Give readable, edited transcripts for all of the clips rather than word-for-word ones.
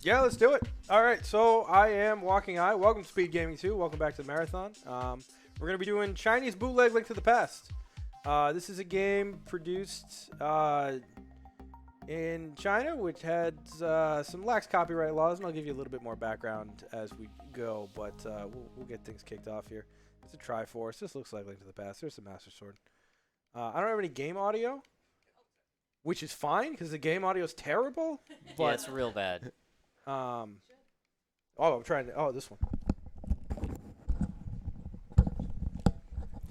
Yeah, let's do it. All right, so I am walkingeye. Welcome to SpeedGaming 2. Welcome back to the marathon. We're going to be doing Chinese Bootleg Link to the Past. This is a game produced in China, which had some lax copyright laws, and I'll give you a little bit more background as we go, but we'll get things kicked off here. It's a Triforce. This looks like Link to the Past. There's the Master Sword. I don't have any game audio, which is fine because the game audio is terrible. But Yeah, it's real bad. I'm trying to. Oh, this one.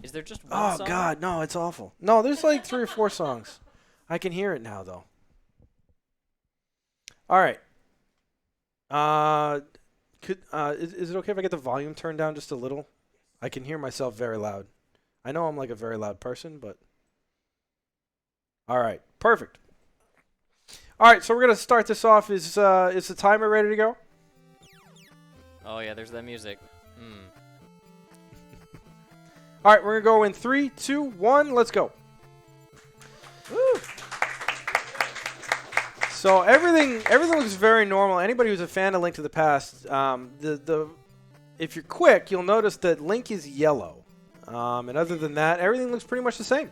Is there just one Oh song? God, no, it's awful. No, there's like 3 or 4 songs. I can hear it now though. All right. Is it okay if I get the volume turned down just a little? I can hear myself very loud. I know I'm like a very loud person, but all right, perfect. All right, so we're gonna start this off. Is the timer ready to go? Oh yeah, there's that music. All right, we're gonna go in 3, 2, 1. Let's go. Woo. So everything looks very normal. Anybody who's a fan of Link to the Past, if you're quick, you'll notice that Link is yellow, and other than that, everything looks pretty much the same.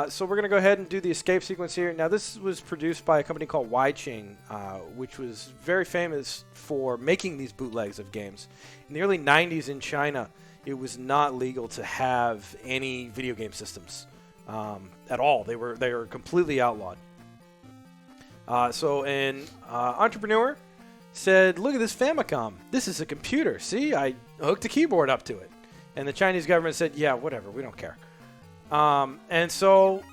So we're gonna go ahead and do the escape sequence here. Now this was produced by a company called Weiqing, which was very famous for making these bootlegs of games. In the early 90s in China, it was not legal to have any video game systems at all. They were completely outlawed. So an entrepreneur said, "Look at this Famicom. This is a computer. See, I hooked a keyboard up to it." And the Chinese government said, "Yeah, whatever. We don't care." And so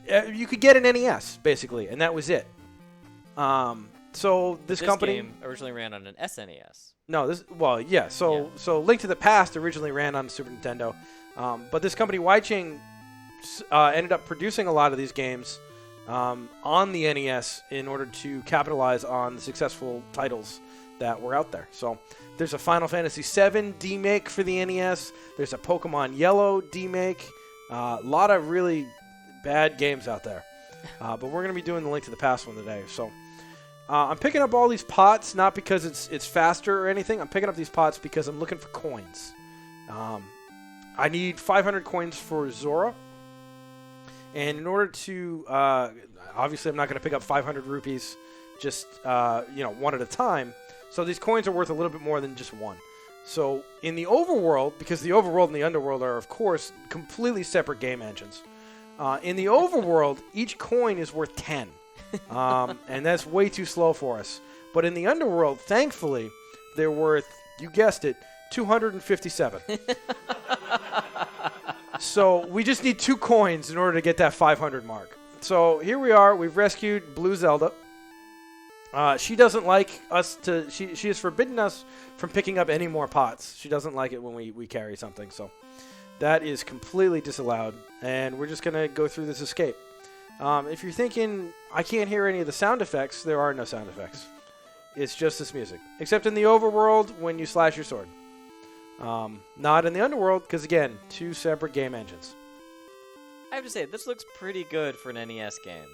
you could get an NES basically, and that was it. So this company game originally ran on an SNES. No, So Link to the Past originally ran on Super Nintendo, but this company Weiqing ended up producing a lot of these games on the NES in order to capitalize on the successful titles that were out there. So there's a Final Fantasy VII demake for the NES. There's a Pokemon Yellow demake. A lot of really bad games out there, but we're going to be doing the Link to the Past one today. So I'm picking up all these pots, not because it's faster or anything. I'm picking up these pots because I'm looking for coins. I need 500 coins for Zora. And in order to, obviously I'm not going to pick up 500 rupees just, one at a time. So these coins are worth a little bit more than just one. So in the overworld, because the overworld and the underworld are, of course, completely separate game engines. In the overworld, each coin is worth 10. And that's way too slow for us. But in the underworld, thankfully, they're worth, you guessed it, 257. So we just need 2 coins in order to get that 500 mark. So here we are. We've rescued Blue Zelda. She doesn't like us to... She has forbidden us from picking up any more pots. She doesn't like it when we carry something. So that is completely disallowed. And we're just going to go through this escape. If you're thinking, I can't hear any of the sound effects, there are no sound effects. It's just this music. Except in the overworld when you slash your sword. Not in the underworld, because again, 2 separate game engines. I have to say, this looks pretty good for an NES game.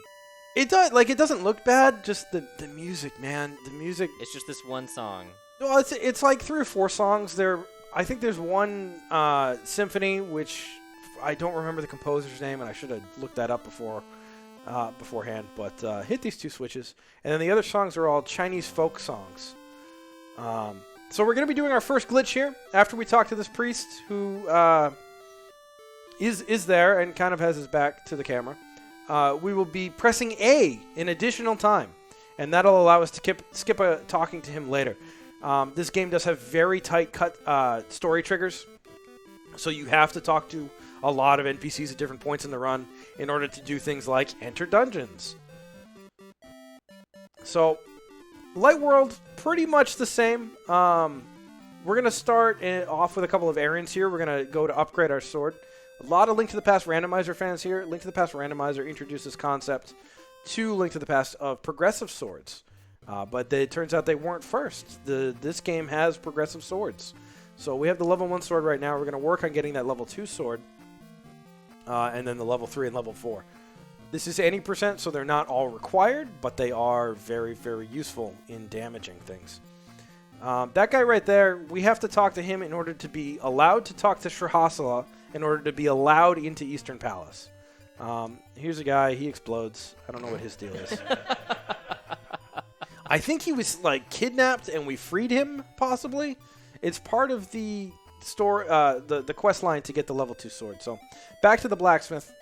It does. Like, it doesn't look bad. Just the music, man. The music. It's just this one song. Well, it's like 3 or 4 songs. I think there's one symphony, which I don't remember the composer's name, and I should have looked that up beforehand. But hit these 2 switches, and then the other songs are all Chinese folk songs. So we're going to be doing our first glitch here after we talk to this priest who is there and kind of has his back to the camera. We will be pressing A in additional time, and that'll allow us to skip talking to him later. This game does have very tight story triggers, so you have to talk to a lot of NPCs at different points in the run in order to do things like enter dungeons. So, Light World, pretty much the same. We're going to start off with a couple of errands here. We're going to go to upgrade our sword. A lot of Link to the Past Randomizer fans here. Link to the Past Randomizer introduced this concept to Link to the Past of progressive swords. But it turns out they weren't first. This game has progressive swords. So we have the level 1 sword right now. We're going to work on getting that level 2 sword. And then the level 3 and level 4. This is any percent, so they're not all required, but they are very, very useful in damaging things. That guy right there, we have to talk to him in order to be allowed to talk to Shrihasala, in order to be allowed into Eastern Palace. Here's a guy, he explodes. I don't know what his deal is. I think he was like kidnapped and we freed him, possibly. It's part of the the quest line to get the level 2 sword. So back to the blacksmith.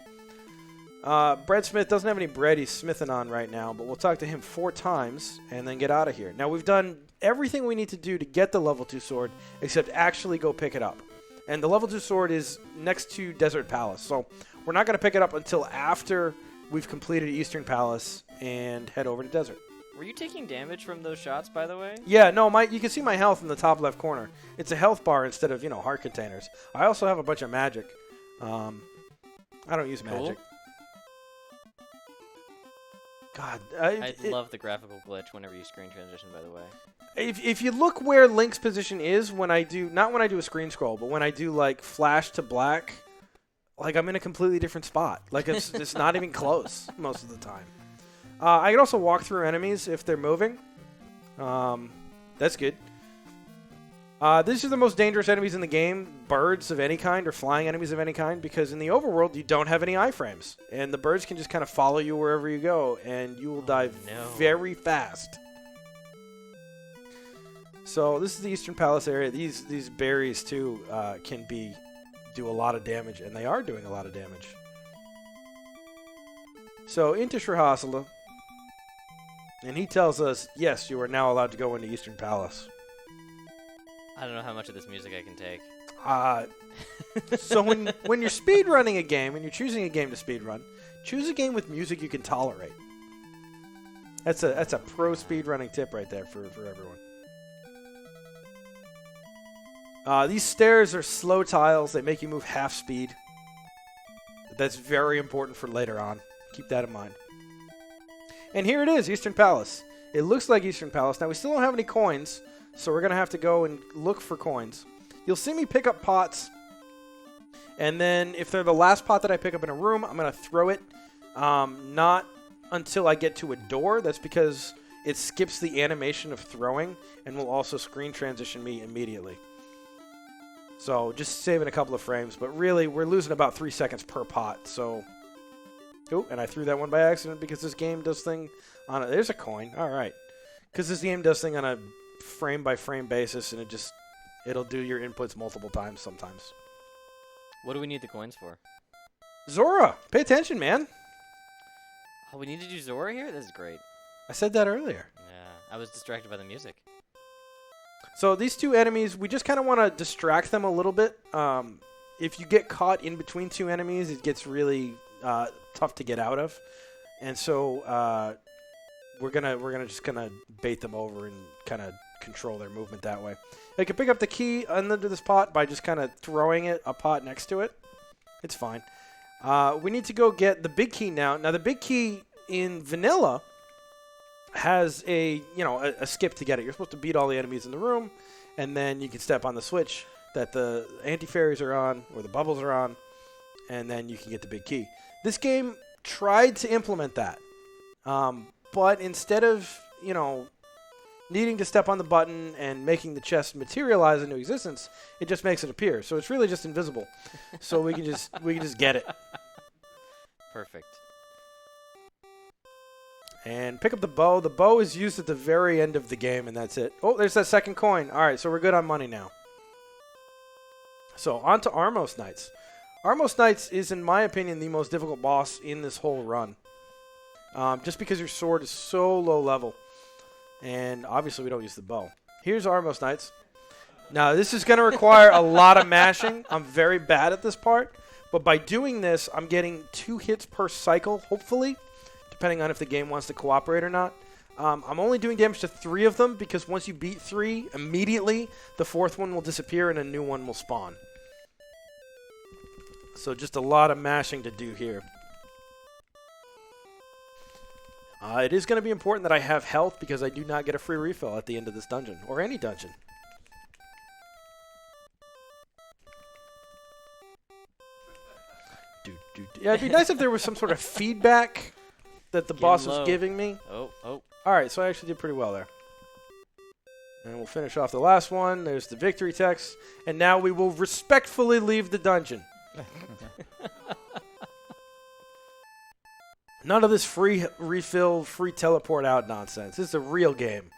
Breadsmith doesn't have any bread he's smithing on right now, but we'll talk to him 4 times and then get out of here. Now we've done everything we need to do to get the level 2 sword except actually go pick it up. And the level 2 sword is next to Desert Palace, so we're not going to pick it up until after we've completed Eastern Palace and head over to Desert. Were you taking damage from those shots, by the way? Yeah, no, you can see my health in the top left corner. It's a health bar instead of, heart containers. I also have a bunch of magic. I don't use magic. God. I love the graphical glitch whenever you screen transition, by the way. If you look where Link's position is when I do, not when I do a screen scroll, but when I do like flash to black, like I'm in a completely different spot. Like it's not even close most of the time. I can also walk through enemies if they're moving. That's good. These are the most dangerous enemies in the game, birds of any kind or flying enemies of any kind, because in the overworld you don't have any iframes, and the birds can just kind of follow you wherever you go, and you will die very fast. So this is the Eastern Palace area. These berries too can do a lot of damage, and they are doing a lot of damage. So into Shrihasala, and he tells us, yes, you are now allowed to go into Eastern Palace. I don't know how much of this music I can take. So when you're speedrunning a game, and you're choosing a game to speedrun, choose a game with music you can tolerate. That's a pro speedrunning tip right there for everyone. These stairs are slow tiles. They make you move half speed. That's very important for later on. Keep that in mind. And here it is, Eastern Palace. It looks like Eastern Palace. Now, we still don't have any coins, so we're going to have to go and look for coins. You'll see me pick up pots, and then if they're the last pot that I pick up in a room, I'm going to throw it. Not until I get to a door. That's because it skips the animation of throwing and will also screen transition me immediately. So just saving a couple of frames, but really we're losing about 3 seconds per pot. So, oh, and I threw that one by accident because this game does thing on a, there's a coin. All right, because this game does thing on a frame by frame basis, and it'll do your inputs multiple times sometimes. What do we need the coins for? Zora, pay attention, man. Oh, we need to do Zora here? This is great. I said that earlier. Yeah, I was distracted by the music. So these two enemies, we just kind of want to distract them a little bit. If you get caught in between two enemies, it gets really tough to get out of, and so we're gonna just kind of bait them over and kind of control their movement that way. I can pick up the key under this pot by just kind of throwing a pot next to it. It's fine. We need to go get the big key now. Now the big key in vanilla has a skip to get it. You're supposed to beat all the enemies in the room, and then you can step on the switch that the anti-fairies are on or the bubbles are on, and then you can get the big key. This game tried to implement that, but instead of needing to step on the button and making the chest materialize into existence, it just makes it appear. So it's really just invisible. So we can just get it. Perfect. And pick up the bow. The bow is used at the very end of the game, and that's it. Oh, there's that second coin. All right, so we're good on money now. So on to Armos Knights. Armos Knights is, in my opinion, the most difficult boss in this whole run. Just because your sword is so low level. And obviously we don't use the bow. Here's Armos Knights. Now this is going to require a lot of mashing. I'm very bad at this part. But by doing this, I'm getting 2 hits per cycle, hopefully. Depending on if the game wants to cooperate or not. I'm only doing damage to 3 of them because once you beat 3, immediately the 4th one will disappear and a new one will spawn. So just a lot of mashing to do here. It is going to be important that I have health because I do not get a free refill at the end of this dungeon, or any dungeon. Yeah, it'd be nice if there was some sort of feedback that the boss was giving me. Oh. All right, so I actually did pretty well there. And we'll finish off the last one. There's the victory text. And now we will respectfully leave the dungeon. None of this free refill, free teleport out nonsense. This is a real game.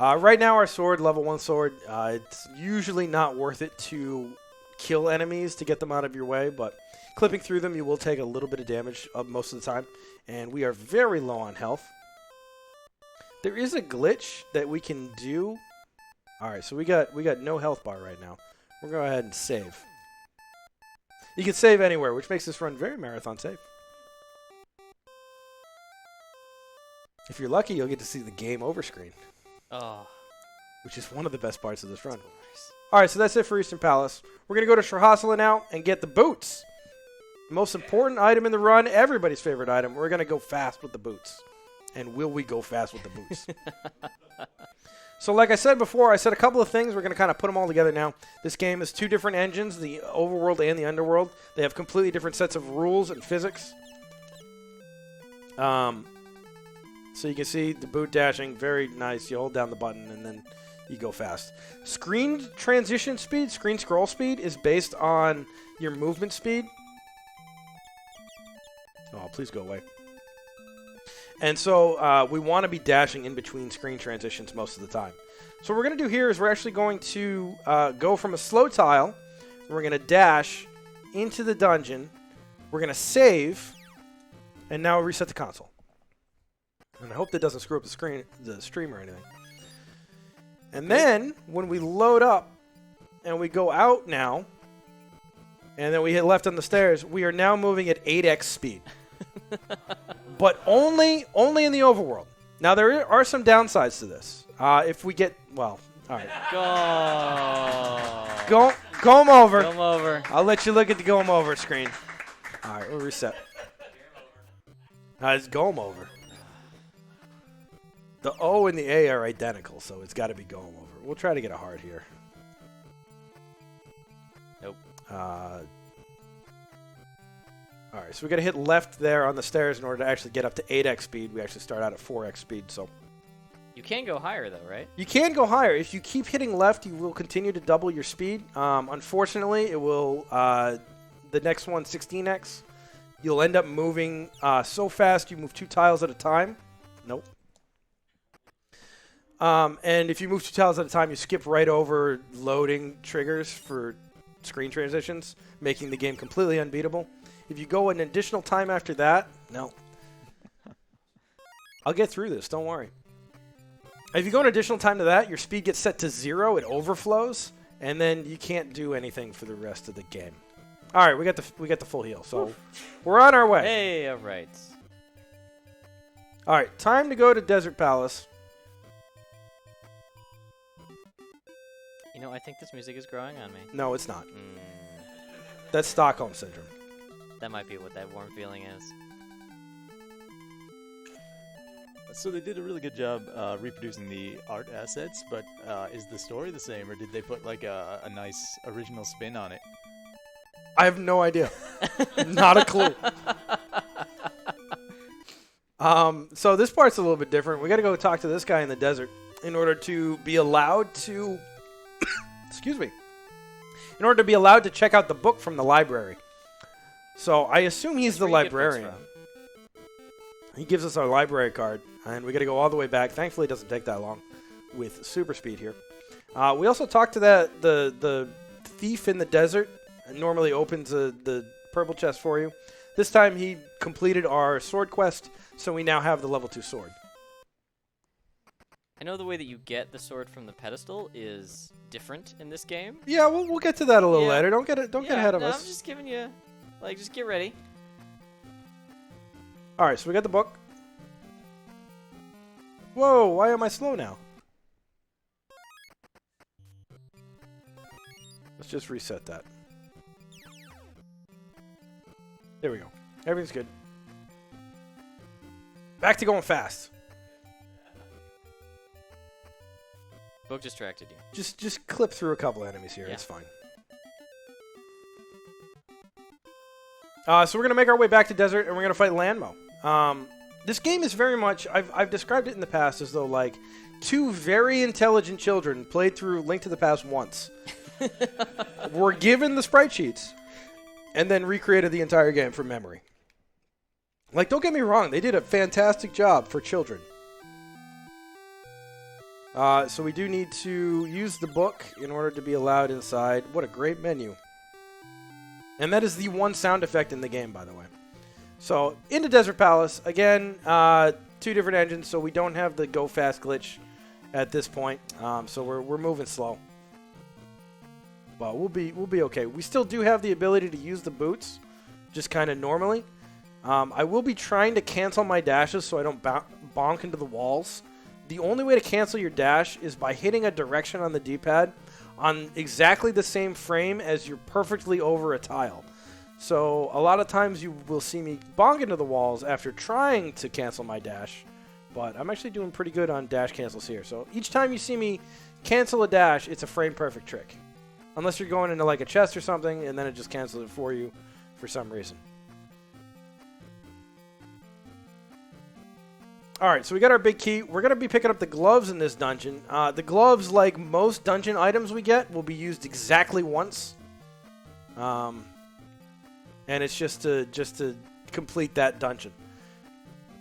Right now, our sword, level 1 sword, it's usually not worth it to kill enemies to get them out of your way, but clipping through them, you will take a little bit of damage most of the time, and we are very low on health. There is a glitch that we can do. All right, so we got no health bar right now. We're going to go ahead and save. You can save anywhere, which makes this run very marathon safe. If you're lucky, you'll get to see the game over screen. Oh. Which is one of the best parts of this run. All right, so that's it for Eastern Palace. We're going to go to Shrahasala now and get the boots. The most important item in the run, everybody's favorite item. We're going to go fast with the boots. And will we go fast with the boots? So like I said before, I said a couple of things. We're going to kind of put them all together now. This game is 2 different engines, the overworld and the underworld. They have completely different sets of rules and physics. So you can see the boot dashing, very nice. You hold down the button and then you go fast. Screen transition speed, screen scroll speed is based on your movement speed. Oh, please go away. And so we want to be dashing in between screen transitions most of the time. So what we're going to do here is we're actually going to go from a slow tile. We're going to dash into the dungeon. We're going to save. And now reset the console. And I hope that doesn't screw up the stream or anything. And then, when we load up, and we go out now, and then we hit left on the stairs, we are now moving at 8x speed. But only in the overworld. Now, there are some downsides to this. If we get, well, all right. Go them over. Go 'em over. I'll let you look at the go 'em over screen. All right, we'll reset. It's go 'em over. The O and the A are identical, so it's got to be going over. We'll try to get a heart here. Nope. All right, so we got to hit left there on the stairs in order to actually get up to 8x speed. We actually start out at 4x speed, so. You can go higher, though, right? You can go higher. If you keep hitting left, you will continue to double your speed. Unfortunately, it will, the next one, 16x. You'll end up moving so fast you move 2 tiles at a time. Nope. And if you move 2 tiles at a time, you skip right over loading triggers for screen transitions, making the game completely unbeatable. If you go an additional time after that, no. I'll get through this, don't worry. If you go an additional time to that, your speed gets set to 0, it overflows, and then you can't do anything for the rest of the game. All right, we got the full heal, so we're on our way. Hey, all right. All right, time to go to Desert Palace. You know, I think this music is growing on me. No, it's not. That's Stockholm Syndrome. That might be what that warm feeling is. So they did a really good job reproducing the art assets, but is the story the same, or did they put like a nice original spin on it? I have no idea. Not a clue. So this part's a little bit different. We got to go talk to this guy in the desert in order to be allowed to... Excuse me. In order to be allowed to check out the book from the library. So I assume he's the librarian. He gives us our library card, and we got to go all the way back. Thankfully, it doesn't take that long with super speed here. We also talked to the thief in the desert. It normally opens the purple chest for you. This time he completed our sword quest, so we now have the level 2 sword. I know the way that you get the sword from the pedestal is different in this game. Yeah, we'll get to that a little later. Don't get ahead of us. I'm just giving you, just get ready. All right, so we got the book. Whoa, why am I slow now? Let's just reset that. There we go. Everything's good. Back to going fast. Book distracted you. Just clip through a couple enemies here. Yeah. It's fine. So we're gonna make our way back to desert, and we're gonna fight Landmo. This game is very much. I've described it in the past as though like two very intelligent children played through Link to the Past once, were given the sprite sheets, and then recreated the entire game from memory. Like, don't get me wrong, they did a fantastic job for children. So we do need to use the book in order to be allowed inside. What a great menu. And that is the one sound effect in the game, by the way. So, into Desert Palace. Again, 2 different engines, so we don't have the go fast glitch at this point. So we're moving slow. But we'll be okay. We still do have the ability to use the boots, just kind of normally. I will be trying to cancel my dashes so I don't bonk into the walls. The only way to cancel your dash is by hitting a direction on the D-pad on exactly the same frame as you're perfectly over a tile. So a lot of times you will see me bonk into the walls after trying to cancel my dash, but I'm actually doing pretty good on dash cancels here. So each time you see me cancel a dash, it's a frame perfect trick. Unless you're going into like a chest or something, and then it just cancels it for you for some reason. Alright, so we got our big key. We're going to be picking up the gloves in this dungeon. The gloves, like most dungeon items we get, will be used exactly once. And it's just to complete that dungeon.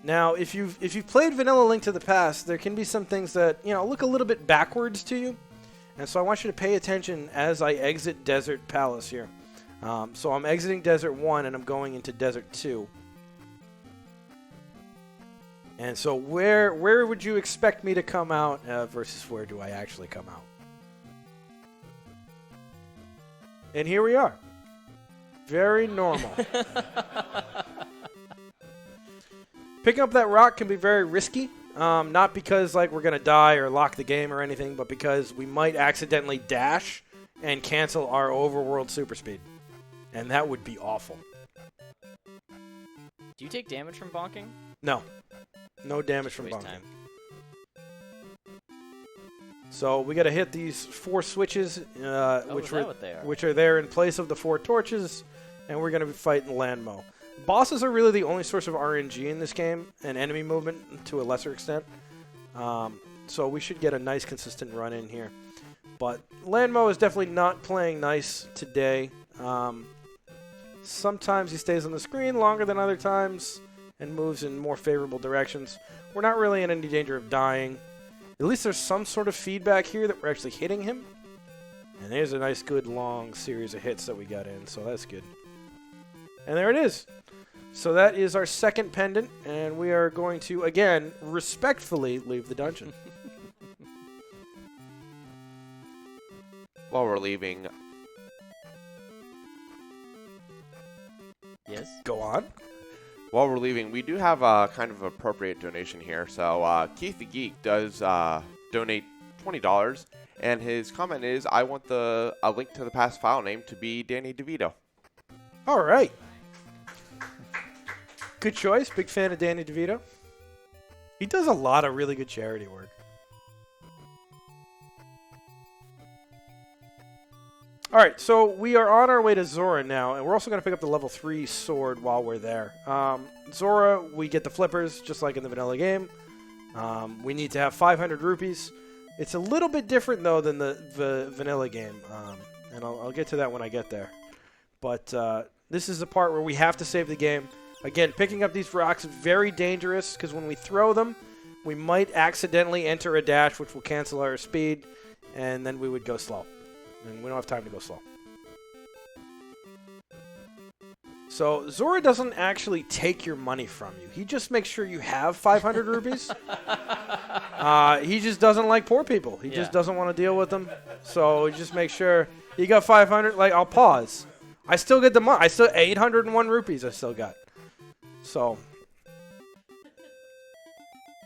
Now, if you've played Vanilla Link to the Past, there can be some things that, look a little bit backwards to you. And so I want you to pay attention as I exit Desert Palace here. So I'm exiting Desert 1 and I'm going into Desert 2. And so where would you expect me to come out versus where do I actually come out? And here we are. Very normal. Picking up that rock can be very risky. Not because like we're going to die or lock the game or anything, but because we might accidentally dash and cancel our overworld super speed. And that would be awful. Do you take damage from bonking? No. No damage from bonking. Time. So we got to hit these 4 switches, which are there in place of the 4 torches, and we're going to be fighting Landmo. Bosses are really the only source of RNG in this game, and enemy movement to a lesser extent. So we should get a nice consistent run in here. But Landmo is definitely not playing nice today. Sometimes he stays on the screen longer than other times and moves in more favorable directions. We're not really in any danger of dying. At least there's some sort of feedback here that we're actually hitting him. And there's a nice, good, long series of hits that we got in, so that's good. And there it is. So that is our second pendant, and we are going to, again, respectfully leave the dungeon. While we're leaving... Yes? Go on. While we're leaving, we do have a kind of appropriate donation here. So Keith the Geek does donate $20, and his comment is, I want a Link to the Past file name to be Danny DeVito. All right. Good choice. Big fan of Danny DeVito. He does a lot of really good charity work. All right, so we are on our way to Zora now, and we're also going to pick up the level 3 sword while we're there. Zora, we get the flippers, just like in the vanilla game. We need to have 500 rupees. It's a little bit different, though, than the vanilla game, and I'll get to that when I get there. But this is the part where we have to save the game. Again, picking up these rocks is very dangerous, because when we throw them, we might accidentally enter a dash, which will cancel our speed, and then we would go slow. And we don't have time to go slow. So Zora doesn't actually take your money from you. He just makes sure you have 500 rupees. He just doesn't like poor people. He just doesn't want to deal with them. So he just makes sure you got 500. Like, I'll pause. I still get the money. I still 801 rupees. I still got. So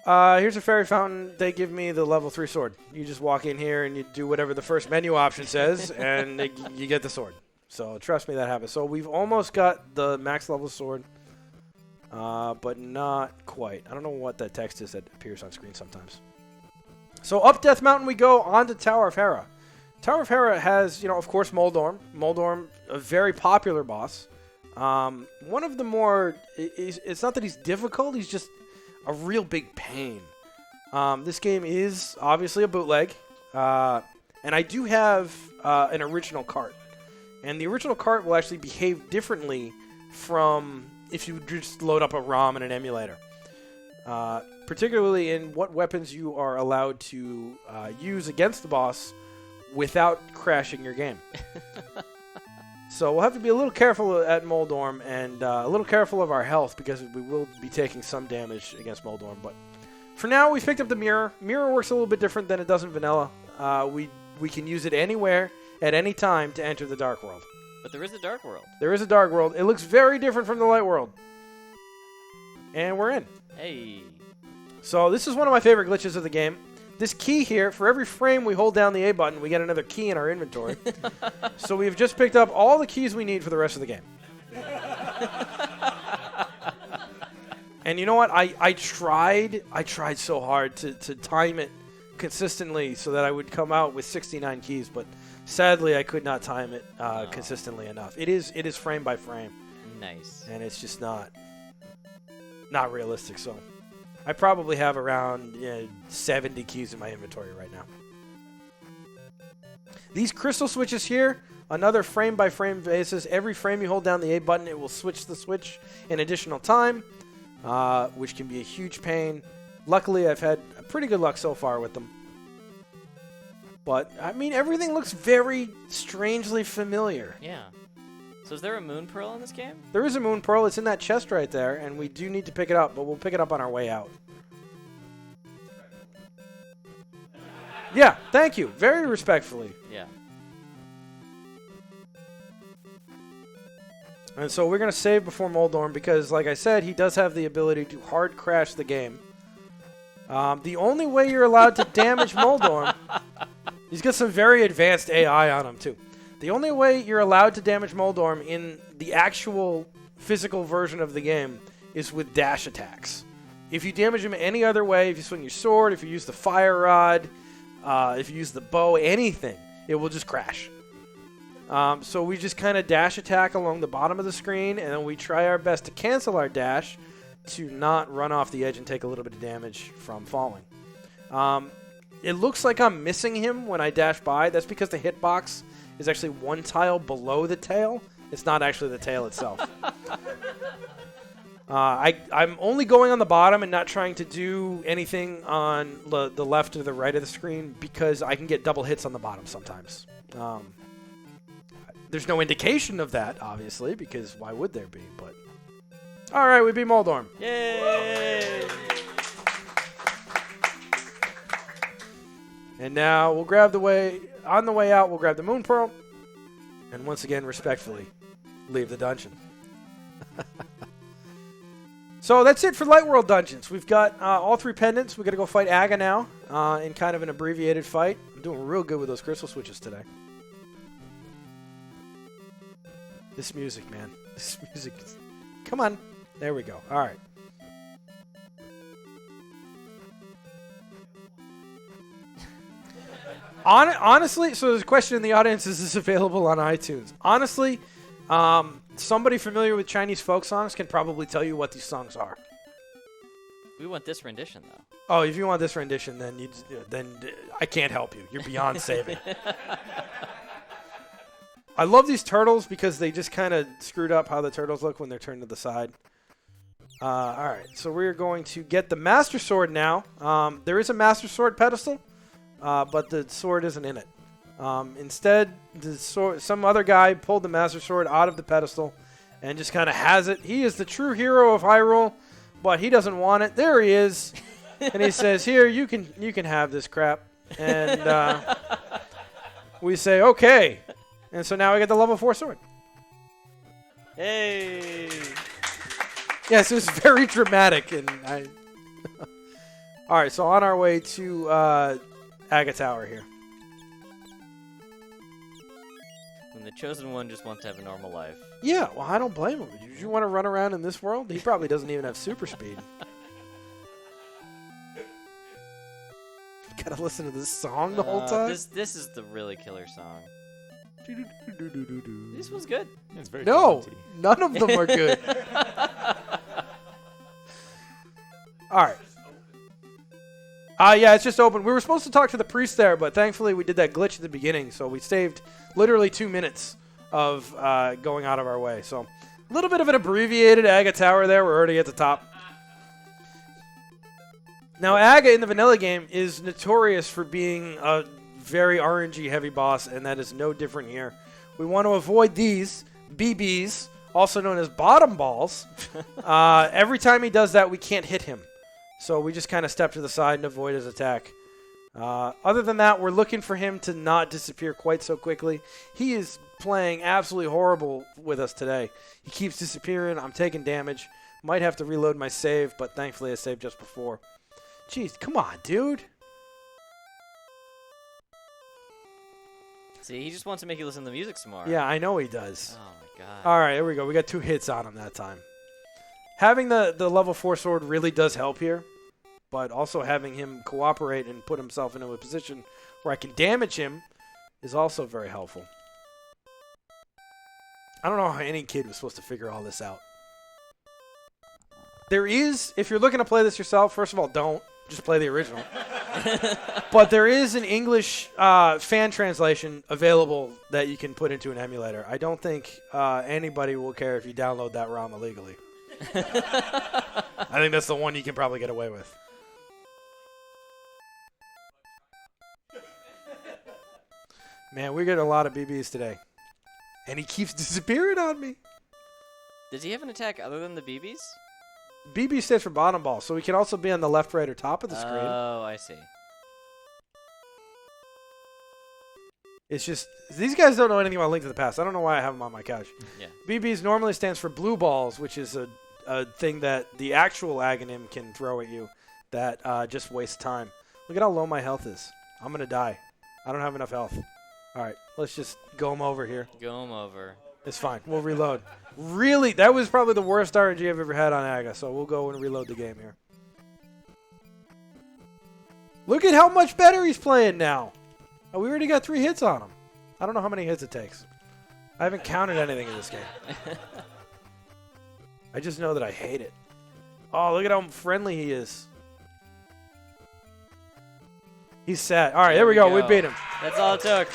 here's a fairy fountain. They give me the level 3 sword. You just walk in here and you do whatever the first menu option says, and you get the sword. So trust me, that happens. So we've almost got the max level sword, but not quite. I don't know what that text is that appears on screen sometimes. So up Death Mountain we go, on to Tower of Hera. Tower of Hera has, of course, Moldorm. Moldorm, a very popular boss. One of the more... It's not that he's difficult, he's just a real big pain. This game is obviously a bootleg. And I do have an original cart. And the original cart will actually behave differently from if you just load up a ROM and an emulator. Particularly in what weapons you are allowed to use against the boss without crashing your game. So we'll have to be a little careful at Moldorm and a little careful of our health because we will be taking some damage against Moldorm. But for now, we've picked up the mirror. Mirror works a little bit different than it does in vanilla. We can use it anywhere at any time to enter the Dark World. But there is a Dark World. There is a Dark World. It looks very different from the Light World. And we're in. Hey. So this is one of my favorite glitches of the game. This key here, for every frame we hold down the A button, we get another key in our inventory. So we've just picked up all the keys we need for the rest of the game. And you know what? I tried so hard to time it consistently so that I would come out with 69 keys, but sadly I could not time it consistently enough. It is frame by frame. Nice. And it's just not realistic, so I probably have around 70 keys in my inventory right now. These crystal switches here, another frame by frame basis. Every frame you hold down the A button, it will switch the switch in additional time, which can be a huge pain. Luckily, I've had pretty good luck so far with them. But, I mean, everything looks very strangely familiar. Yeah. So is there a moon pearl in this game? There is a moon pearl. It's in that chest right there, and we do need to pick it up, but we'll pick it up on our way out. Yeah, thank you. Very respectfully. Yeah. And so we're going to save before Moldorm because, like I said, he does have the ability to hard crash the game. The only way you're allowed to damage Moldorm, he's got some very advanced AI on him, too. The only way you're allowed to damage Moldorm in the actual physical version of the game is with dash attacks. If you damage him any other way, if you swing your sword, if you use the fire rod, if you use the bow, anything, it will just crash. So we just kind of dash attack along the bottom of the screen, and then we try our best to cancel our dash to not run off the edge and take a little bit of damage from falling. It looks like I'm missing him when I dash by. That's because the hitbox is actually one tile below the tail. It's not actually the tail itself. I'm only going on the bottom and not trying to do anything on the left or the right of the screen because I can get double hits on the bottom sometimes. There's no indication of that, obviously, because why would there be? But all right, we beat Moldorm. Yay! And now we'll grab on the way out, we'll grab the Moon Pearl. And once again, respectfully, leave the dungeon. So that's it for Light World Dungeons. We've got all 3 pendants. We've got to go fight Aga now in kind of an abbreviated fight. I'm doing real good with those crystal switches today. This music, man. This music. Come on. There we go. All right. Honestly, so there's a question in the audience, is this available on iTunes? Honestly, somebody familiar with Chinese folk songs can probably tell you what these songs are. We want this rendition, though. Oh, if you want this rendition, then I can't help you. You're beyond saving. I love these turtles because they just kind of screwed up how the turtles look when they're turned to the side. All right, so we're going to get the Master Sword now. There is a Master Sword pedestal. But the sword isn't in it. Instead, some other guy pulled the Master Sword out of the pedestal and just kind of has it. He is the true hero of Hyrule, but he doesn't want it. There he is. And he says, here, you can have this crap. And we say, okay. And so now we get the level 4 sword. Hey! Yes, it was very dramatic. And all right, so on our way to Aga Tower here. When the Chosen One just wants to have a normal life. Yeah, well, I don't blame him. You want to run around in this world? He probably doesn't even have super speed. Gotta listen to this song the whole time. This is the really killer song. This was good. It's very No, taunty. none of them are good. All right. Yeah, it's just open. We were supposed to talk to the priest there, but thankfully we did that glitch at the beginning, so we saved literally 2 minutes of going out of our way. So a little bit of an abbreviated Aga Tower there. We're already at the top. Now, Aga in the vanilla game is notorious for being a very RNG heavy boss, and that is no different here. We want to avoid these BBs, also known as bottom balls. Every time he does that, we can't hit him. So we just kind of step to the side and avoid his attack. Other than that, we're looking for him to not disappear quite so quickly. He is playing absolutely horrible with us today. He keeps disappearing. I'm taking damage. Might have to reload my save, but thankfully I saved just before. Jeez, come on, dude. See, he just wants to make you listen to the music some more. Yeah, I know he does. Oh my god. All right, here we go. We got 2 hits on him that time. Having the level 4 sword really does help here, but also having him cooperate and put himself into a position where I can damage him is also very helpful. I don't know how any kid was supposed to figure all this out. There is, if you're looking to play this yourself, first of all, don't. Just play the original. But there is an English fan translation available that you can put into an emulator. I don't think anybody will care if you download that ROM illegally. I think that's the one you can probably get away with. Man, we get a lot of BBs today. And he keeps disappearing on me. Does he have an attack other than the BBs? BB stands for bottom ball, so we can also be on the left, right, or top of the screen. Oh, I see. It's just, these guys don't know anything about Link to the Past. I don't know why I have them on my couch. Yeah. BBs normally stands for blue balls, which is a thing that the actual Aghanim can throw at you that just wastes time. Look at how low my health is. I'm going to die. I don't have enough health. All right, let's just go him over here. Go him over. It's fine. We'll reload. Really, that was probably the worst RNG I've ever had on Aga, so we'll go and reload the game here. Look at how much better he's playing now. Oh, we already got 3 hits on him. I don't know how many hits it takes. I haven't counted anything in this game. I just know that I hate it. Oh, look at how friendly he is. He's sad. All right, there we go. We beat him. That's all it took.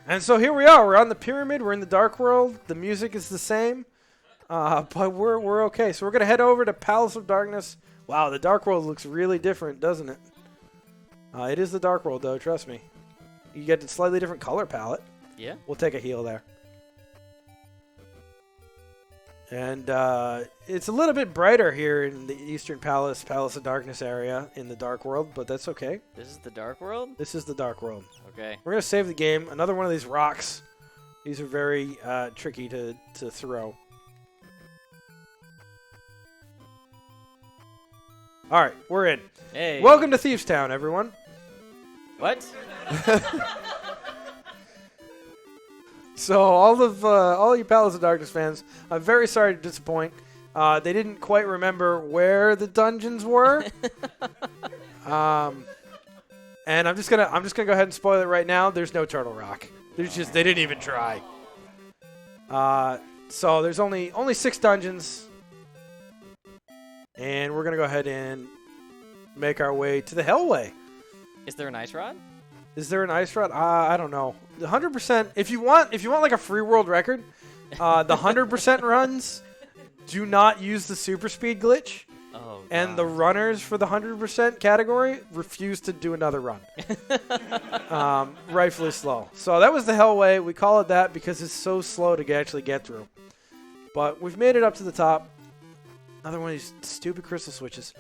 And so here we are. We're on the pyramid. We're in the dark world. The music is the same, but we're okay. So we're gonna head over to Palace of Darkness. Wow, the dark world looks really different, doesn't it? It is the dark world, though. Trust me. You get a slightly different color palette. Yeah. We'll take a heal there. And it's a little bit brighter here in the Eastern Palace of Darkness area in the dark world, but that's okay. This is the dark world? This is the dark world. Okay. We're going to save the game. Another one of these rocks. These are very tricky to throw. All right, we're in. Hey. Welcome to Thieves Town, everyone. What? So all you Palace of Darkness fans, I'm very sorry to disappoint. They didn't quite remember where the dungeons were. And I'm just gonna go ahead and spoil it right now. There's no Turtle Rock. There's just they didn't even try. So there's only 6 dungeons, and we're gonna go ahead and make our way to the Hellway. Is there an ice rod? Is there an ice rod? I don't know. The 100%. If you want like a free world record, the 100% runs do not use the super speed glitch. Oh. And the runners for the 100% category refuse to do another run. Rightfully slow. So that was the Hellway. We call it that because it's so slow to actually get through. But we've made it up to the top. Another one of these stupid crystal switches.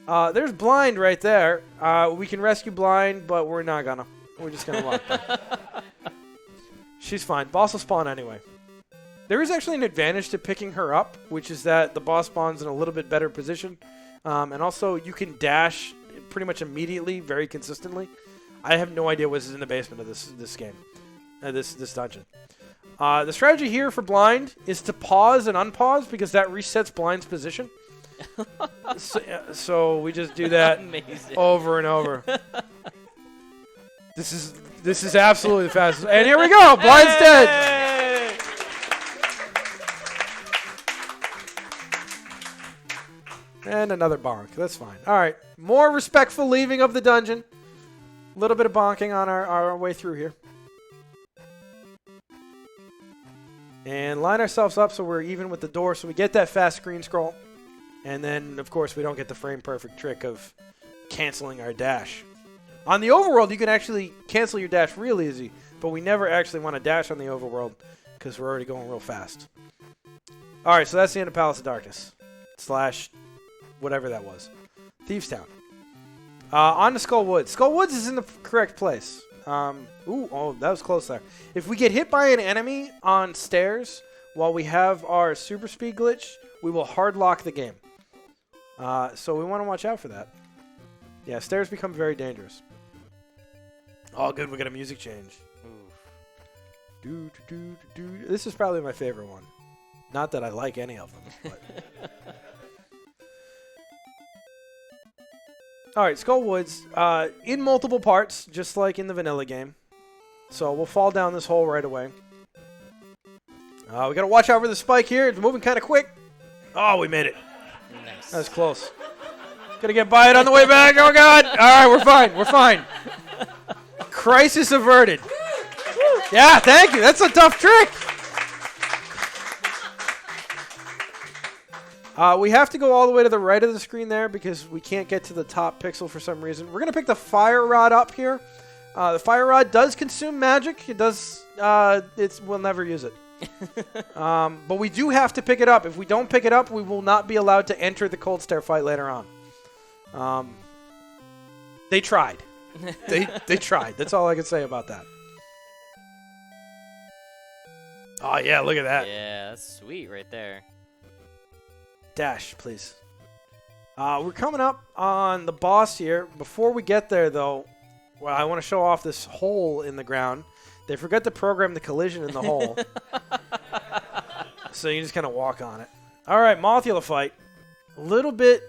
There's Blind right there. We can rescue Blind, but we're not gonna. We're just gonna walk by. She's fine. Boss will spawn anyway. There is actually an advantage to picking her up, which is that the boss spawns in a little bit better position. And also, you can dash pretty much immediately, very consistently. I have no idea what's in the basement of this game, this dungeon. The strategy here for Blind is to pause and unpause, because that resets Blind's position. So we just do that Amazing. over and over. This is absolutely the fastest. And here we go. Blind's dead. And another bonk. That's fine. All right. More respectful leaving of the dungeon. A little bit of bonking on our way through here. And line ourselves up so we're even with the door so we get that fast screen scroll. And then, of course, we don't get the frame perfect trick of canceling our dash. On the overworld, you can actually cancel your dash real easy, but we never actually want to dash on the overworld because we're already going real fast. All right, so that's the end of Palace of Darkness. / whatever that was. Thieves Town. On to Skull Woods. Skull Woods is in the correct place. Oh, that was close there. If we get hit by an enemy on stairs while we have our super speed glitch, we will hard lock the game. So we want to watch out for that. Yeah, stairs become very dangerous. Oh, good. We got a music change. This is probably my favorite one. Not that I like any of them. But. All right, Skull Woods, in multiple parts, just like in the vanilla game. So we'll fall down this hole right away. We got to watch out for the spike here. It's moving kind of quick. Oh, we made it. Nice. That was close. Gonna get by it on the way back. Oh, God. All right, we're fine. We're fine. Crisis averted. Yeah, thank you. That's a tough trick. We have to go all the way to the right of the screen there because we can't get to the top pixel for some reason. We're going to pick the fire rod up here. The fire rod does consume magic. It does. We'll never use it. But we do have to pick it up. If we don't pick it up, we will not be allowed to enter the cold stair fight later on. They tried. They tried. That's all I can say about that. Oh, yeah, look at that. Yeah, that's sweet right there. Dash, please. We're coming up on the boss here. Before we get there, though, well, I want to show off this hole in the ground. They forgot to program the collision in the hole. So you just kind of walk on it. All right, Mothula fight. A little bit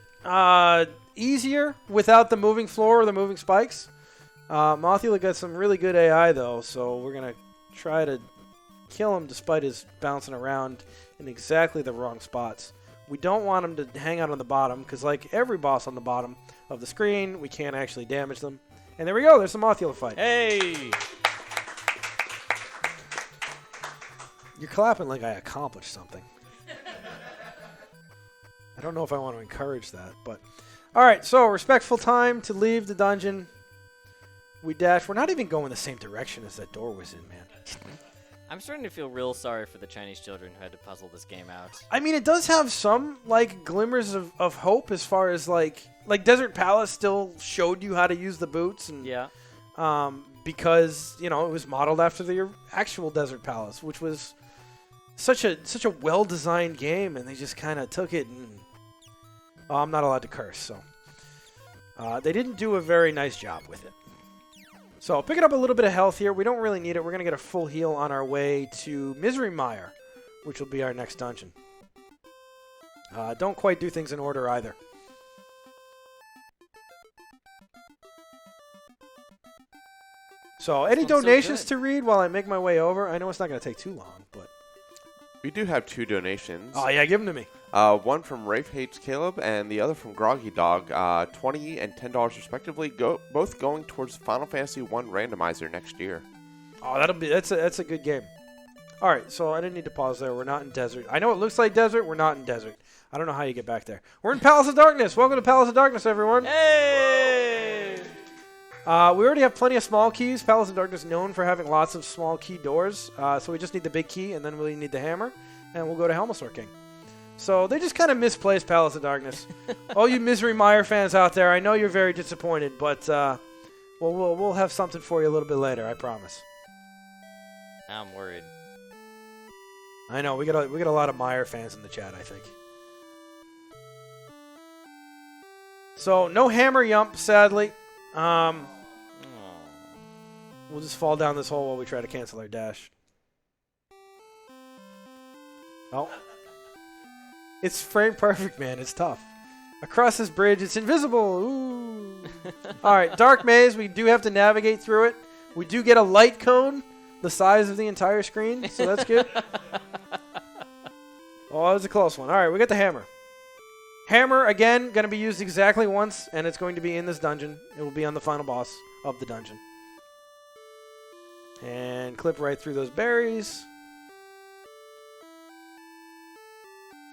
easier without the moving floor or the moving spikes. Mothula got some really good AI, though, so we're going to try to kill him despite his bouncing around in exactly the wrong spots. We don't want him to hang out on the bottom because, like every boss on the bottom of the screen, we can't actually damage them. And there we go. There's the Mothula fight. Hey! You're clapping like I accomplished something. I don't know if I want to encourage that, but... All right, so respectful time to leave the dungeon. We dash. We're not even going the same direction as that door was in, man. I'm starting to feel real sorry for the Chinese children who had to puzzle this game out. I mean, it does have some, like, glimmers of hope as far as, like Desert Palace still showed you how to use the boots. And, Yeah. because, you know, it was modeled after the actual Desert Palace, which was such a well-designed game, and they just kind of took it and... Oh, I'm not allowed to curse, so... they didn't do a very nice job with it. So, picking up a little bit of health here. We don't really need it. We're going to get a full heal on our way to Misery Mire, which will be our next dungeon. Don't quite do things in order either. So, any donations to read while I make my way over? I know it's not going to take too long, but... We do have 2 donations. Oh, yeah, give them to me. One from Rafe Hates Caleb and the other from Groggy Dog, $20 and $10 respectively, both going towards Final Fantasy 1 randomizer next year. Oh, that's a good game. All right, so I didn't need to pause there. We're not in desert. I know it looks like desert. We're not in desert. I don't know how you get back there. We're in Palace of Darkness. Welcome to Palace of Darkness, everyone. Hey! We already have plenty of small keys. Palace of Darkness known for having lots of small key doors. So we just need the big key, and then we need the hammer, and we'll go to Helmasaur King. So they just kind of misplaced Palace of Darkness. All you Misery Mire fans out there, I know you're very disappointed, but we'll have something for you a little bit later, I promise. I'm worried. I know we got a lot of Mire fans in the chat, I think. So no hammer yump, sadly. We'll just fall down this hole while we try to cancel our dash. Oh. It's frame perfect, man. It's tough. Across this bridge, it's invisible. Ooh. All right, dark maze. We do have to navigate through it. We do get a light cone the size of the entire screen, so that's good. Oh, that was a close one. All right, we got the hammer. Hammer, again, going to be used exactly once, and it's going to be in this dungeon. It will be on the final boss of the dungeon. And clip right through those berries.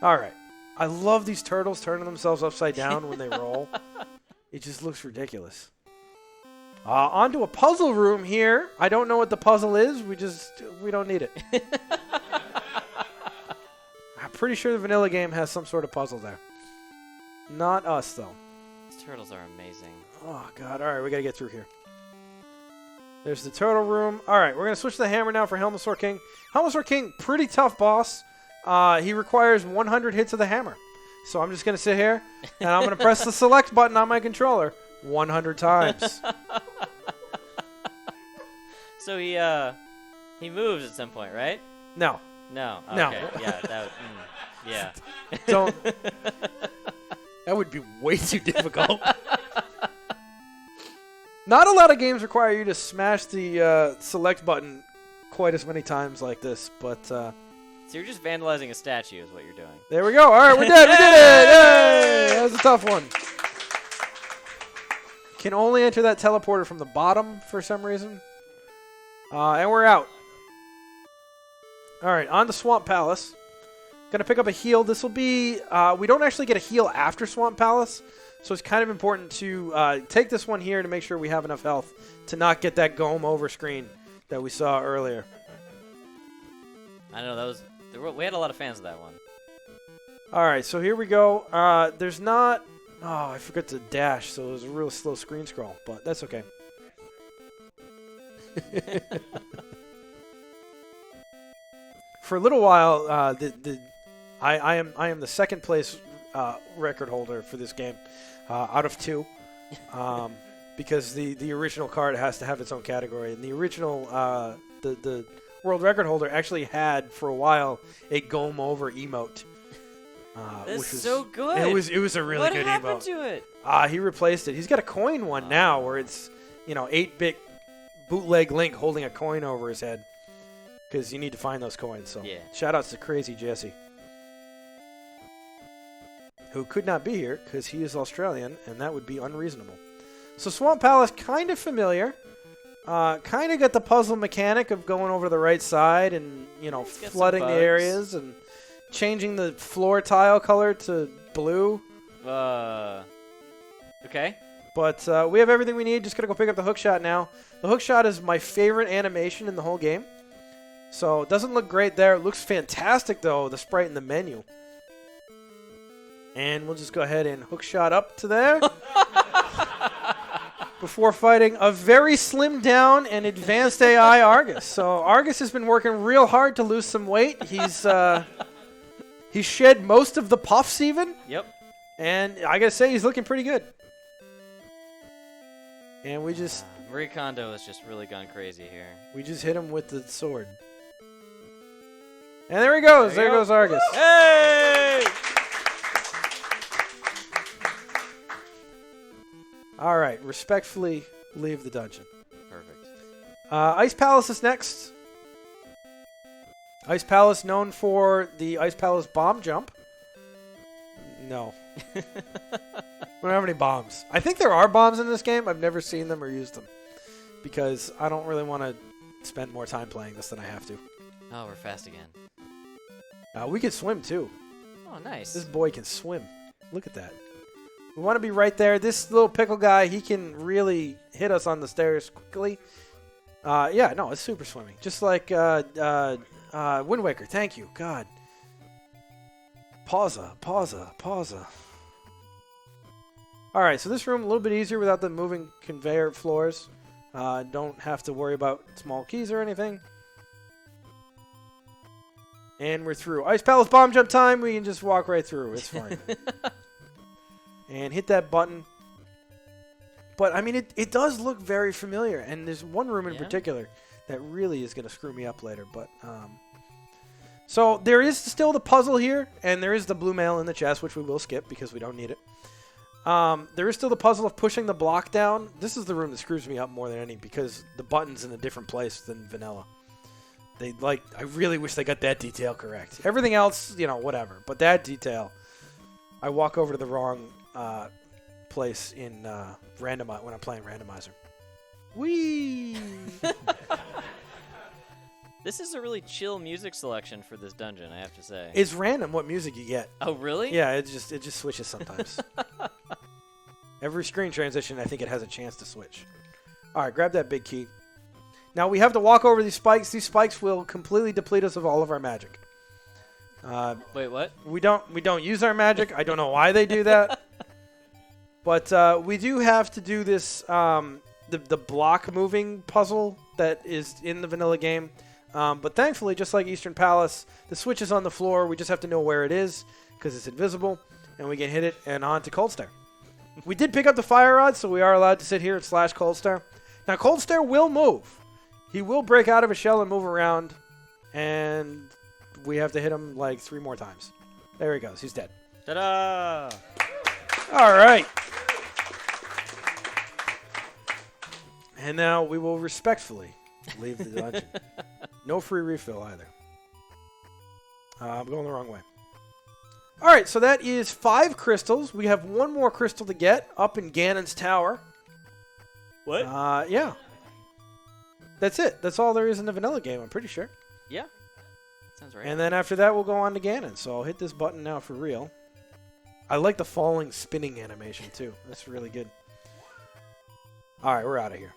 All right. I love these turtles turning themselves upside down when they roll. It just looks ridiculous. Onto a puzzle room here. I don't know what the puzzle is. We don't need it. I'm pretty sure the vanilla game has some sort of puzzle there. Not us, though. These turtles are amazing. Oh, God. All right, we got to get through here. There's the turtle room. All right, we're going to switch to the hammer now for Helmosaur King. Helmosaur King, pretty tough boss. He requires 100 hits of the hammer. So I'm just going to sit here, and I'm going to press the select button on my controller 100 times. So he moves at some point, right? No. No. No. Okay. Yeah. Yeah. Don't. That would be way too difficult. Not a lot of games require you to smash the select button quite as many times like this, but... So you're just vandalizing a statue is what you're doing. There we go. All right, we're dead. We did it. Yay! That was a tough one. Can only enter that teleporter from the bottom for some reason. And we're out. All right, on to Swamp Palace. Going to pick up a heal. This will be... we don't actually get a heal after Swamp Palace, so it's kind of important to take this one here to make sure we have enough health to not get that Gome over screen that we saw earlier. I know, we had a lot of fans of that one. All right, so here we go. There's not... Oh, I forgot to dash, so it was a real slow screen scroll, but that's okay. For a little while, I am the second place record holder for this game out of 2, because the original card has to have its own category, and the original the world record holder actually had for a while a Gome over emote. That's which was so good. It was a really good emote. What happened to it? He replaced it. He's got a coin one now where it's 8-bit bootleg Link holding a coin over his head. Because you need to find those coins. So yeah. Shout outs to Crazy Jesse, who could not be here because he is Australian, and that would be unreasonable. So Swamp Palace, kind of familiar. Kind of got the puzzle mechanic of going over to the right side and flooding the areas and changing the floor tile color to blue. Okay. But we have everything we need. Just gotta go pick up the hookshot now. The hookshot is my favorite animation in the whole game. So it doesn't look great there. It looks fantastic, though, the sprite in the menu. And we'll just go ahead and hookshot up to there. Before fighting a very slimmed down and advanced AI Argus. So Argus has been working real hard to lose some weight. He's shed most of the puffs even. Yep. And I gotta say, he's looking pretty good. And we just... Marie Kondo has just really gone crazy here. We just hit him with the sword. And there he goes. There goes Argus. Hey! All right. Respectfully leave the dungeon. Perfect. Ice Palace is next. Ice Palace known for the Ice Palace bomb jump. No. We don't have any bombs. I think there are bombs in this game. I've never seen them or used them. Because I don't really want to spend more time playing this than I have to. Oh, we're fast again. We can swim, too. Oh, nice. This boy can swim. Look at that. We want to be right there. This little pickle guy, he can really hit us on the stairs quickly. Yeah, no, it's super swimming. Just like Wind Waker. Thank you. God. Pausa. All right, so this room a little bit easier without the moving conveyor floors. Don't have to worry about small keys or anything. And we're through. Ice Palace bomb jump time. We can just walk right through. It's fine. And hit that button. But, I mean, it does look very familiar. And there's one room in particular that really is going to screw me up later. But so there is still the puzzle here. And there is the blue mail in the chest, which we will skip because we don't need it. There is still the puzzle of pushing the block down. This is the room that screws me up more than any because the button's in a different place than vanilla. I really wish they got that detail correct. Everything else, whatever. But that detail, I walk over to the wrong place in when I'm playing randomizer. Whee! This is a really chill music selection for this dungeon, I have to say. It's random what music you get. Oh, really? Yeah, it just switches sometimes. Every screen transition, I think it has a chance to switch. All right, grab that big key. Now we have to walk over these spikes. These spikes will completely deplete us of all of our magic. Wait, what? We don't use our magic. I don't know why they do that. But we do have to do this the block moving puzzle that is in the vanilla game. But thankfully, just like Eastern Palace, the switch is on the floor. We just have to know where it is because it's invisible, and we can hit it and on to Cold Star. We did pick up the fire rod, so we are allowed to sit here at /Cold Star. Now, Cold Star will move. He will break out of his shell and move around, and we have to hit him like 3 more times. There he goes. He's dead. Ta-da! All right. And now we will respectfully leave the dungeon. No free refill either. I'm going the wrong way. All right, so that is 5 crystals. We have 1 more crystal to get up in Ganon's tower. What? Yeah. That's it. That's all there is in the vanilla game, I'm pretty sure. Yeah. Sounds right. And then after that, we'll go on to Ganon. So I'll hit this button now for real. I like the falling, spinning animation, too. That's really good. All right, we're out of here.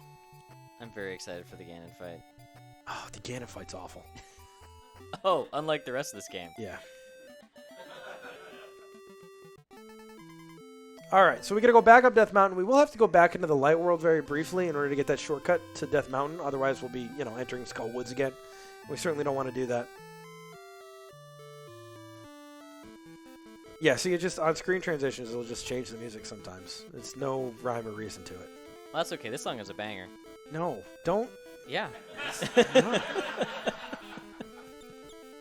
I'm very excited for the Ganon fight. Oh, the Ganon fight's awful. Oh, unlike the rest of this game. Yeah. All right, so we got to go back up Death Mountain. We will have to go back into the Light World very briefly in order to get that shortcut to Death Mountain. Otherwise, we'll be, entering Skull Woods again. We certainly don't want to do that. Yeah, see, it just on screen transitions, it'll just change the music sometimes. There's no rhyme or reason to it. Well, that's okay. This song is a banger. No, don't. Yeah. No.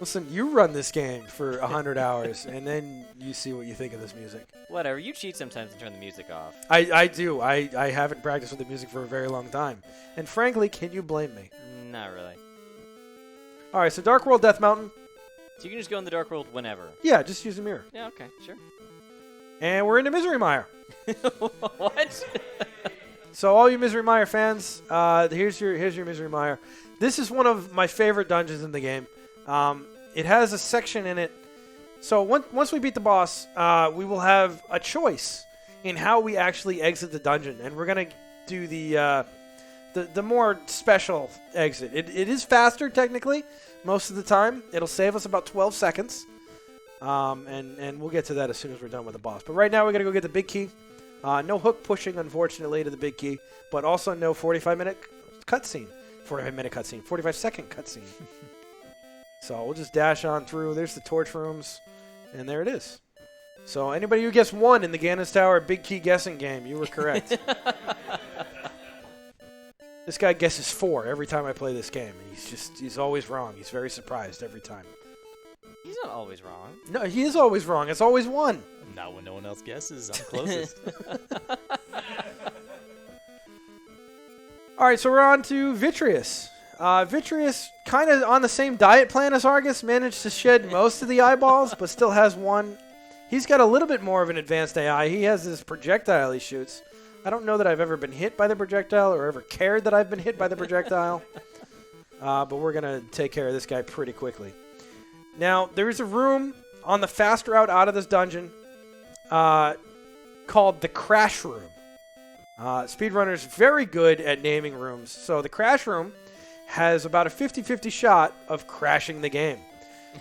Listen, you run this game for 100 hours, and then you see what you think of this music. Whatever. You cheat sometimes and turn the music off. I do. I haven't practiced with the music for a very long time. And frankly, can you blame me? Not really. All right, so Dark World, Death Mountain. So you can just go in the Dark World whenever. Yeah, just use the mirror. Yeah, okay, sure. And we're into Misery Mire. What? So all you Misery Mire fans, here's your Misery Mire. This is one of my favorite dungeons in the game. It has a section in it. So once we beat the boss, we will have a choice in how we actually exit the dungeon, and we're gonna do the more special exit. It is faster technically most of the time. It'll save us about 12 seconds, and we'll get to that as soon as we're done with the boss. But right now we're gonna go get the big key. No hook pushing, unfortunately, to the big key, but also no 45-minute cutscene. 45-minute cutscene. 45-second cutscene. So we'll just dash on through. There's the torch rooms, and there it is. So anybody who gets 1 in the Ganon's Tower Big Key guessing game, you were correct. This guy guesses 4 every time I play this game, and he's always wrong. He's very surprised every time. He's not always wrong. No, he is always wrong. It's always 1. Not when no one else guesses. I'm closest. All right, so we're on to Vitreous. Vitreous, kind of on the same diet plan as Argus, managed to shed most of the eyeballs, but still has 1. He's got a little bit more of an advanced AI. He has this projectile he shoots. I don't know that I've ever been hit by the projectile or ever cared that I've been hit by the projectile. But we're going to take care of this guy pretty quickly. Now, there's a room on the fast route out of this dungeon called the Crash Room. Speedrunner's very good at naming rooms. So the Crash Room has about a 50-50 shot of crashing the game.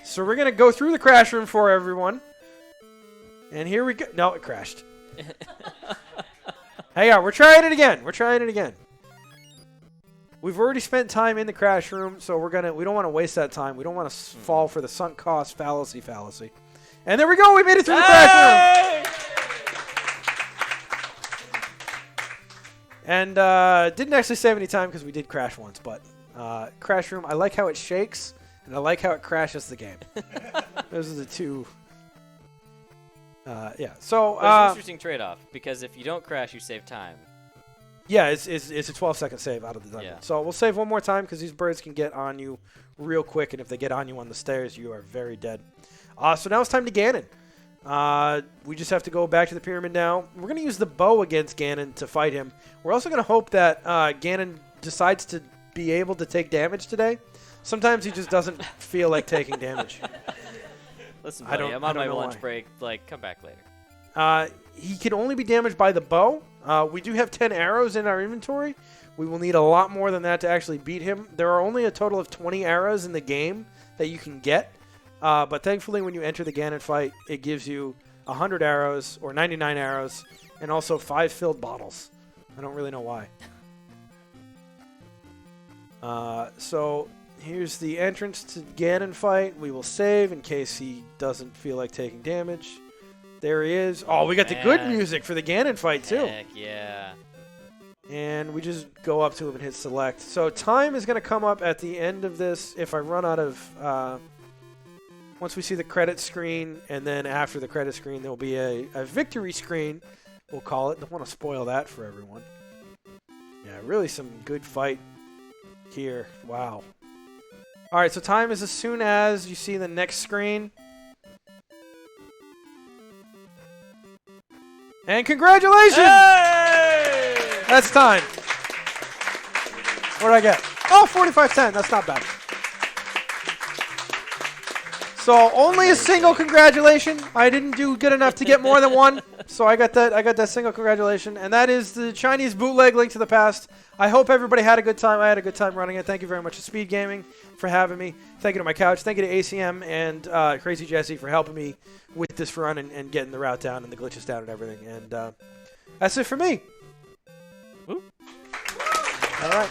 So we're going to go through the Crash Room for everyone. And here we go. No, it crashed. Hang on, we're trying it again. We've already spent time in the Crash Room, so we don't want to waste that time. We don't want to fall for the sunk cost fallacy. And there we go, we made it through the Crash Room. And didn't actually save any time because we did crash once, but Crash Room, I like how it shakes, and I like how it crashes the game. Those are the two Yeah. So There's an interesting trade-off because if you don't crash, you save time. yeah, it's a 12-second save out of the dungeon. Yeah. So we'll save one more time because these birds can get on you real quick, and if they get on you on the stairs, you are very dead. So now it's time to Ganon. We just have to go back to the pyramid now. We're going to use the bow against Ganon to fight him. We're also going to hope that Ganon decides to be able to take damage today. Sometimes he just doesn't feel like taking damage. Listen, I buddy, don't- I'm I on don't my know lunch why. break. Like, come back later. He can only be damaged by the bow. We do have 10 arrows in our inventory. We will need a lot more than that to actually beat him. There are only a total of 20 arrows in the game that you can get. But thankfully, when you enter the Ganon fight, it gives you 100 arrows or 99 arrows and also 5 filled bottles. I don't really know why. So here's the entrance to Ganon fight. We will save in case he doesn't feel like taking damage. There he is. Oh, we got the good Man. music for the Ganon fight, too. Heck yeah. And we just go up to him and hit select. So time is going to come up at the end of this if I run out of... once we see the credit screen, and then after the credit screen, there will be a victory screen, we'll call it. Don't want to spoil that for everyone. Yeah, really some good fight here. Wow. All right, so time is as soon as you see the next screen. And congratulations! Hey! That's time. What did I get? Oh, 4510. That's not bad. So only a single congratulation. I didn't do good enough to get more than one. So I got that single congratulation. And that is the Chinese bootleg Link to the Past. I hope everybody had a good time. I had a good time running it. Thank you very much to SpeedGaming for having me. Thank you to my couch. Thank you to ACM and Crazy Jesse for helping me with this run and getting the route down and the glitches down and everything. And that's it for me. Woo. All right.